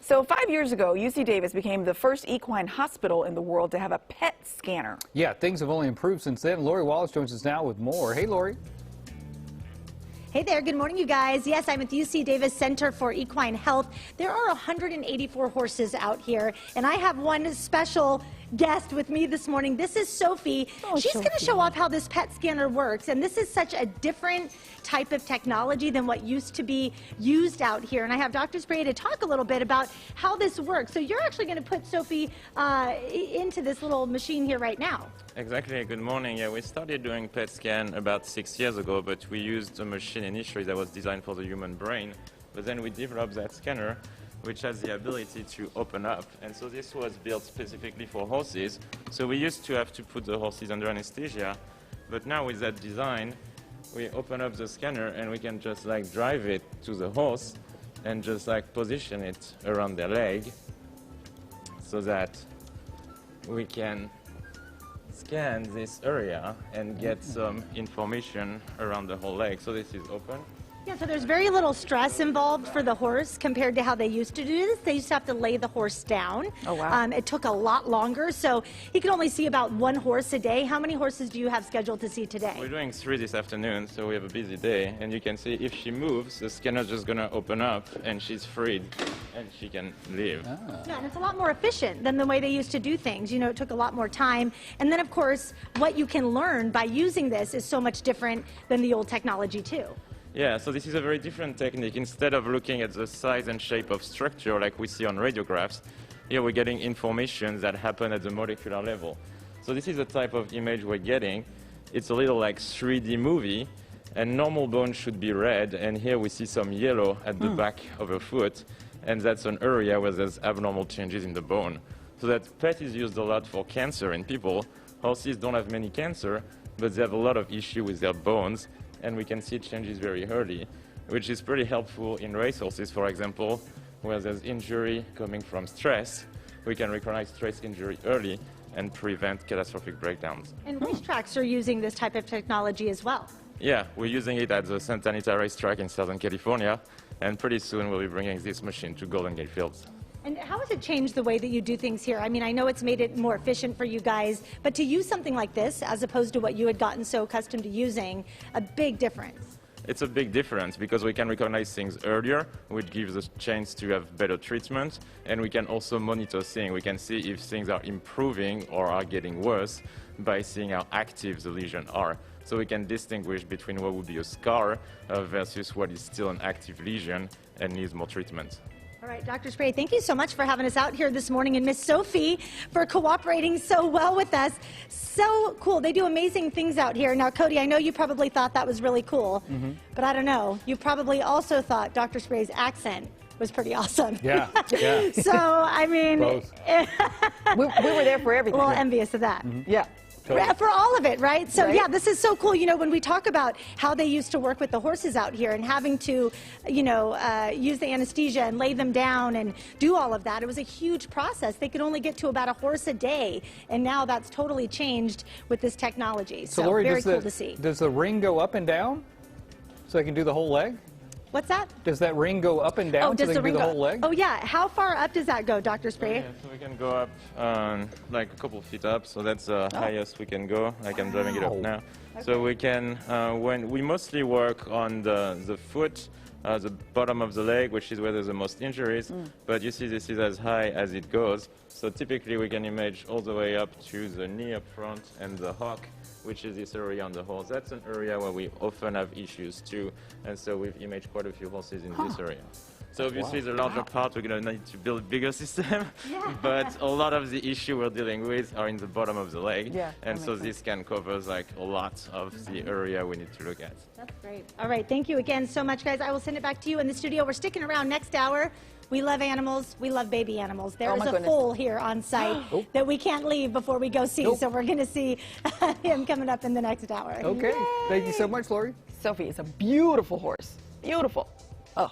So 5 years ago, UC Davis became the first equine hospital in the world to have a PET scanner. Yeah, things have only improved since then. Lori Wallace joins us now with more. Hey, Lori. Hey there, good morning, you guys. Yes, I'm at the UC Davis Center for Equine Health. There are 184 horses out here, and I have one special guest with me this morning. This is Sophie. She's going to show off how this PET scanner works, and this is such a different type of technology than what used to be used out here. And I have Dr. Spray to talk a little bit about how this works. So you're actually going to put Sophie into this little machine here right now. Exactly. Good morning. Yeah, we started doing PET scan about 6 years ago, but we used a machine initially that was designed for the human brain. But then we developed that scanner, which has the ability to open up. And so this was built specifically for horses. So we used to have to put the horses under anesthesia, but now with that design, we open up the scanner and we can just like drive it to the horse and just like position it around their leg so that we can scan this area and get some information around the whole leg. So this is open. Yeah, so there's very little stress involved for the horse compared to how they used to do this. They used to have to lay the horse down. Oh, wow. It took a lot longer, so he could only see about one horse a day. How many horses do you have scheduled to see today? We're doing 3 this afternoon, so we have a busy day. And you can see if she moves, the scanner's just going to open up and she's freed and she can leave. Yeah, and it's a lot more efficient than the way they used to do things. You know, it took a lot more time. And then, of course, what you can learn by using this is so much different than the old technology, too. Yeah, so this is a very different technique. Instead of looking at the size and shape of structure like we see on radiographs, here we're getting information that happen at the molecular level. So this is the type of image we're getting. It's a little like 3D movie, and normal bone should be red, and here we see some yellow at the back of a foot, and that's an area where there's abnormal changes in the bone. So that PET is used a lot for cancer in people. Horses don't have many cancer, but they have a lot of issue with their bones, and we can see changes very early, which is pretty helpful in racehorses, for example, where there's injury coming from stress. We can recognize stress injury early and prevent catastrophic breakdowns. And racetracks are using this type of technology as well. Yeah, we're using it at the Santa Anita racetrack in Southern California, and pretty soon we'll be bringing this machine to Golden Gate Fields. And how has it changed the way that you do things here? I mean, I know it's made it more efficient for you guys, but to use something like this, as opposed to what you had gotten so accustomed to using, a big difference. It's a big difference because we can recognize things earlier, which gives us a chance to have better treatment, and we can also monitor things. We can see if things are improving or are getting worse by seeing how active the lesions are. So we can distinguish between what would be a scar versus what is still an active lesion and needs more treatment. All right, Dr. Spray, thank you so much for having us out here this morning, and Miss Sophie for cooperating so well with us. So cool. They do amazing things out here. Now, Cody, I know you probably thought that was really cool, but I don't know. You probably also thought Dr. Spray's accent was pretty awesome. Yeah, yeah. So, I mean, We were there for everything. a little envious of that. Yeah. For all of it, right? So Right? yeah, this is so cool. You know, when we talk about how they used to work with the horses out here and having to, you know, use the anesthesia and lay them down and do all of that, it was a huge process. They could only get to about a horse a day, and now that's totally changed with this technology. So Lori, very cool to see. Does the ring go up and down so they can do the whole leg? What's that? Does that ring go up and down so they can do the whole leg? Oh yeah. How far up does that go, Dr. Spray? Yeah, so we can go up like a couple feet up, so that's the highest we can go. Like I'm driving it up now. Okay. So we can, when we mostly work on the foot, the bottom of the leg, which is where there's the most injuries, but you see this is as high as it goes. So typically we can image all the way up to the knee up front and the hock, which is this area on the horse. That's an area where we often have issues too, and so we've imaged quite a few horses in this area. So obviously the larger part we're going to need to build a bigger system, but a lot of the issue we're dealing with are in the bottom of the leg, and so this can cover like a lot of the area we need to look at. That's great. All right, thank you again so much, guys. I will send it back to you in the studio. We're sticking around next hour. We love animals. We love baby animals. There is a foal here on site that we can't leave before we go see, so we're going to see him coming up in the next hour. Okay. Yay. Thank you so much, Lori. Sophie is a beautiful horse. Beautiful. Oh.